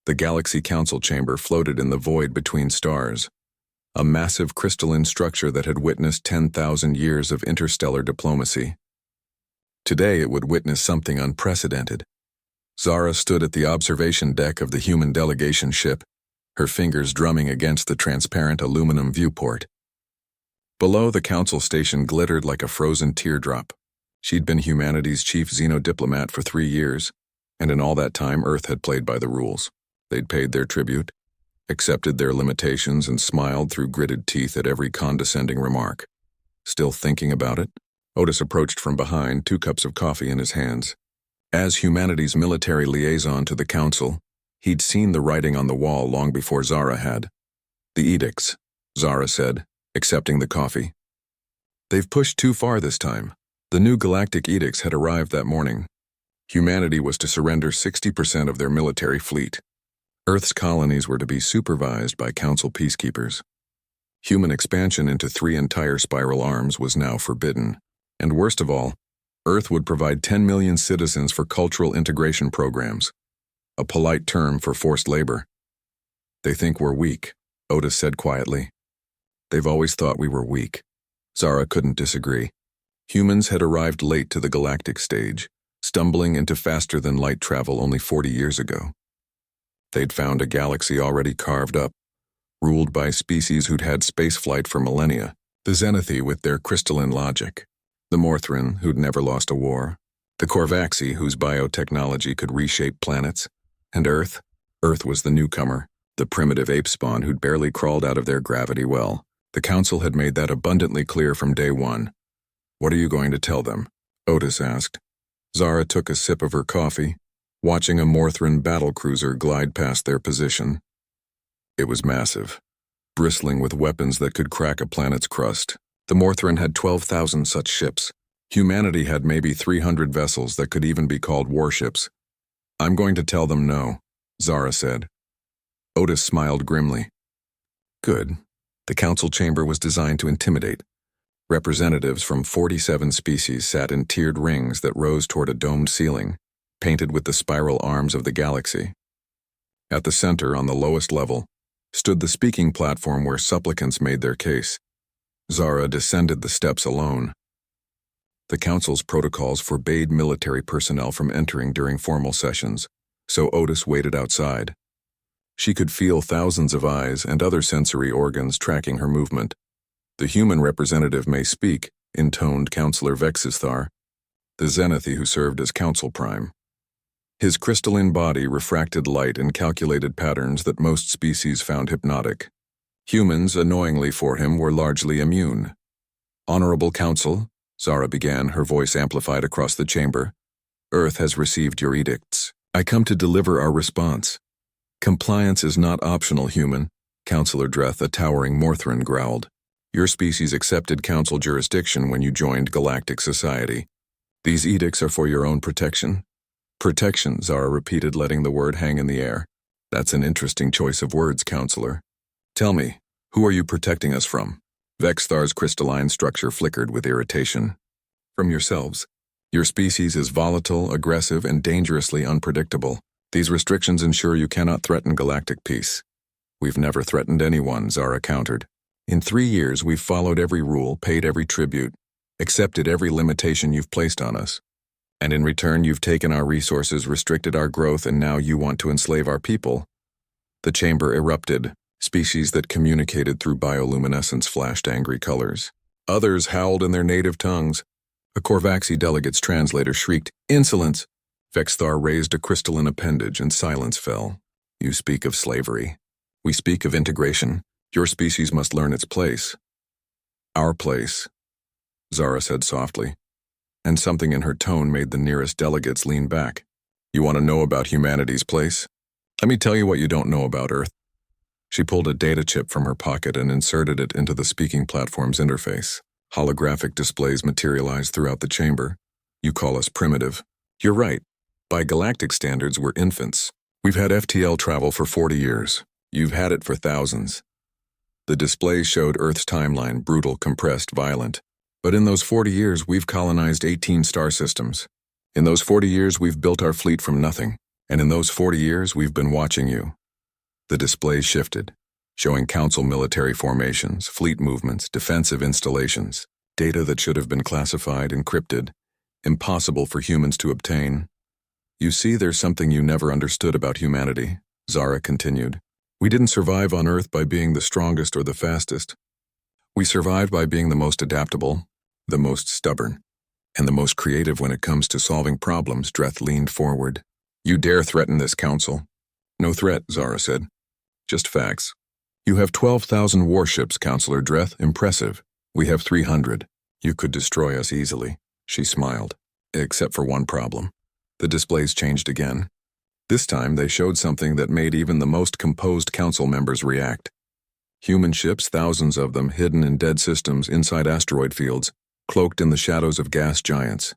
The Galaxy Council chamber floated in the void between stars, a massive crystalline structure that had witnessed 10,000 years of interstellar diplomacy. Today it would witness something unprecedented. Zara stood at the observation deck of the human delegation ship, her fingers drumming against the transparent aluminum viewport. Below, the council station glittered like a frozen teardrop. She'd been humanity's chief xenodiplomat for 3 years, and in all that time Earth had played by the rules. They'd paid their tribute, accepted their limitations, and smiled through gritted teeth at every condescending remark. Still thinking about it? Otis approached from behind, 2 cups of coffee in his hands. As humanity's military liaison to the council, he'd seen the writing on the wall long before Zara had. "The edicts," Zara said, accepting the coffee. "They've pushed too far this time." The new galactic edicts had arrived that morning. Humanity was to surrender 60% of their military fleet. Earth's colonies were to be supervised by council peacekeepers. Human expansion into 3 entire spiral arms was now forbidden. And worst of all, Earth would provide 10 million citizens for cultural integration programs, a polite term for forced labor. "They think we're weak," Otis said quietly. "They've always thought we were weak." Zara couldn't disagree. Humans had arrived late to the galactic stage, stumbling into faster-than-light travel only 40 years ago. They'd found a galaxy already carved up, ruled by species who'd had spaceflight for millennia, the Xenathi with their crystalline logic, the Morthrin who'd never lost a war, the Korvaxi whose biotechnology could reshape planets, and Earth. Earth was the newcomer, the primitive ape spawn who'd barely crawled out of their gravity well. The council had made that abundantly clear from day one. "What are you going to tell them?" Otis asked. Zara took a sip of her coffee, watching a Morthrin battlecruiser glide past their position. It was massive, bristling with weapons that could crack a planet's crust. The Morthrin had 12,000 such ships. Humanity had maybe 300 vessels that could even be called warships. "I'm going to tell them no," Zara said. Otis smiled grimly. "Good." The council chamber was designed to intimidate. Representatives from 47 species sat in tiered rings that rose toward a domed ceiling, painted with the spiral arms of the galaxy. At the center, on the lowest level, stood the speaking platform where supplicants made their case. Zara descended the steps alone. The council's protocols forbade military personnel from entering during formal sessions, so Otis waited outside. She could feel thousands of eyes and other sensory organs tracking her movement. "The human representative may speak," intoned Councillor Vexisthar, the Xenathi who served as Council Prime. His crystalline body refracted light in calculated patterns that most species found hypnotic. Humans, annoyingly for him, were largely immune. "Honorable Council," Zara began, her voice amplified across the chamber, "Earth has received your edicts. I come to deliver our response." "Compliance is not optional, human," Councillor Dreth, a towering Morthrin, growled. "Your species accepted council jurisdiction when you joined galactic society. These edicts are for your own protection." "Protection," Zara repeated, letting the word hang in the air. "That's an interesting choice of words, Counselor. Tell me, who are you protecting us from?" Vexthar's crystalline structure flickered with irritation. "From yourselves. Your species is volatile, aggressive, and dangerously unpredictable. These restrictions ensure you cannot threaten galactic peace." "We've never threatened anyone," Zara countered. "In 3 years, we've followed every rule, paid every tribute, accepted every limitation you've placed on us. And in return, you've taken our resources, restricted our growth, and now you want to enslave our people." The chamber erupted. Species that communicated through bioluminescence flashed angry colors. Others howled in their native tongues. A Korvaxi delegate's translator shrieked, "Insolence!" Vexthar raised a crystalline appendage and silence fell. "You speak of slavery. We speak of integration. Your species must learn its place." "Our place," Zara said softly, and something in her tone made the nearest delegates lean back. "You want to know about humanity's place? Let me tell you what you don't know about Earth." She pulled a data chip from her pocket and inserted it into the speaking platform's interface. Holographic displays materialized throughout the chamber. "You call us primitive. You're right. By galactic standards, we're infants. We've had FTL travel for 40 years. You've had it for thousands." The display showed Earth's timeline, brutal, compressed, violent. "But in those 40 years, we've colonized 18 star systems. In those 40 years, we've built our fleet from nothing. And in those 40 years, we've been watching you. The display shifted, showing council military formations, fleet movements, defensive installations, data that should have been classified, encrypted, impossible for humans to obtain. You see, there's something you never understood about humanity, Zara continued. We didn't survive on Earth by being the strongest or the fastest. We survived by being the most adaptable, the most stubborn, and the most creative when it comes to solving problems. Dreth leaned forward. You dare threaten this council? No threat, Zara said. Just facts. You have 12,000 warships, Counselor Dreth. Impressive. We have 300. You could destroy us easily. She smiled. Except for one problem. The displays changed again. This time they showed something that made even the most composed council members react. Human ships, thousands of them, hidden in dead systems inside asteroid fields, cloaked in the shadows of gas giants.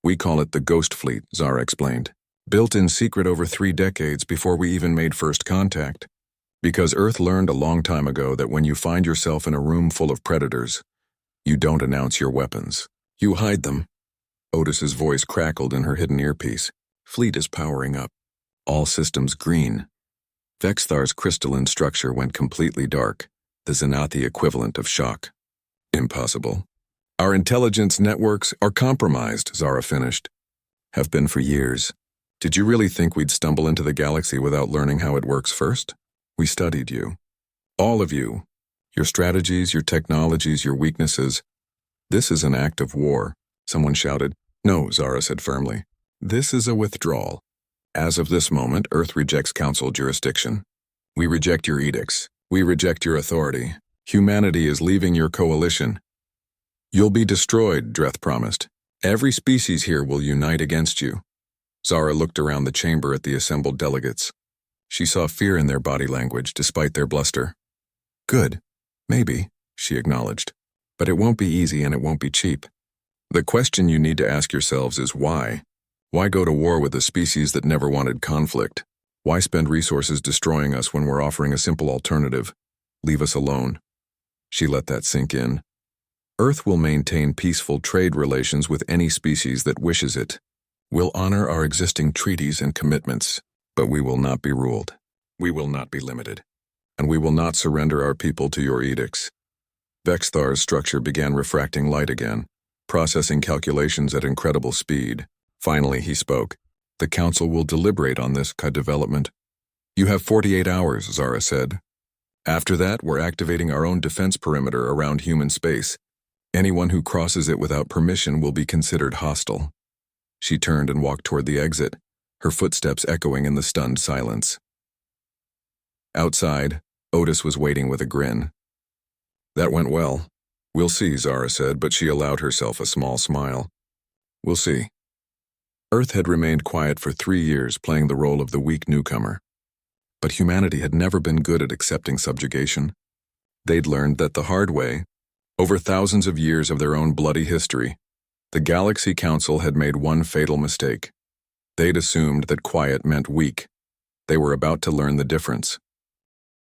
We call it the Ghost Fleet, Zara explained. Built in secret over 3 decades before we even made first contact. Because Earth learned a long time ago that when you find yourself in a room full of predators, you don't announce your weapons. You hide them. Otis's voice crackled in her hidden earpiece. Fleet is powering up. All systems green. Vexthar's crystalline structure went completely dark, the Xanathi equivalent of shock. Impossible. Our intelligence networks are compromised, Zara finished. Have been for years. Did you really think we'd stumble into the galaxy without learning how it works first? We studied you. All of you. Your strategies, your technologies, your weaknesses. This is an act of war, someone shouted. No, Zara said firmly. This is a withdrawal. As of this moment, Earth rejects council jurisdiction. We reject your edicts. We reject your authority. Humanity is leaving your coalition. You'll be destroyed, Dreth promised. Every species here will unite against you. Zara looked around the chamber at the assembled delegates. She saw fear in their body language despite their bluster. Good. Maybe, she acknowledged. But it won't be easy and it won't be cheap. The question you need to ask yourselves is why? Why go to war with a species that never wanted conflict? Why spend resources destroying us when we're offering a simple alternative? Leave us alone. She let that sink in. Earth will maintain peaceful trade relations with any species that wishes it. We'll honor our existing treaties and commitments, but we will not be ruled. We will not be limited. And we will not surrender our people to your edicts. Vexthar's structure began refracting light again, processing calculations at incredible speed. Finally, he spoke. The council will deliberate on this development. You have 48 hours, Zara said. After that, we're activating our own defense perimeter around human space. Anyone who crosses it without permission will be considered hostile. She turned and walked toward the exit, her footsteps echoing in the stunned silence. Outside, Otis was waiting with a grin. That went well. We'll see, Zara said, but she allowed herself a small smile. We'll see. Earth had remained quiet for 3 years, playing the role of the weak newcomer. But humanity had never been good at accepting subjugation. They'd learned that the hard way, over thousands of years of their own bloody history. The Galaxy Council had made one fatal mistake. They'd assumed that quiet meant weak. They were about to learn the difference.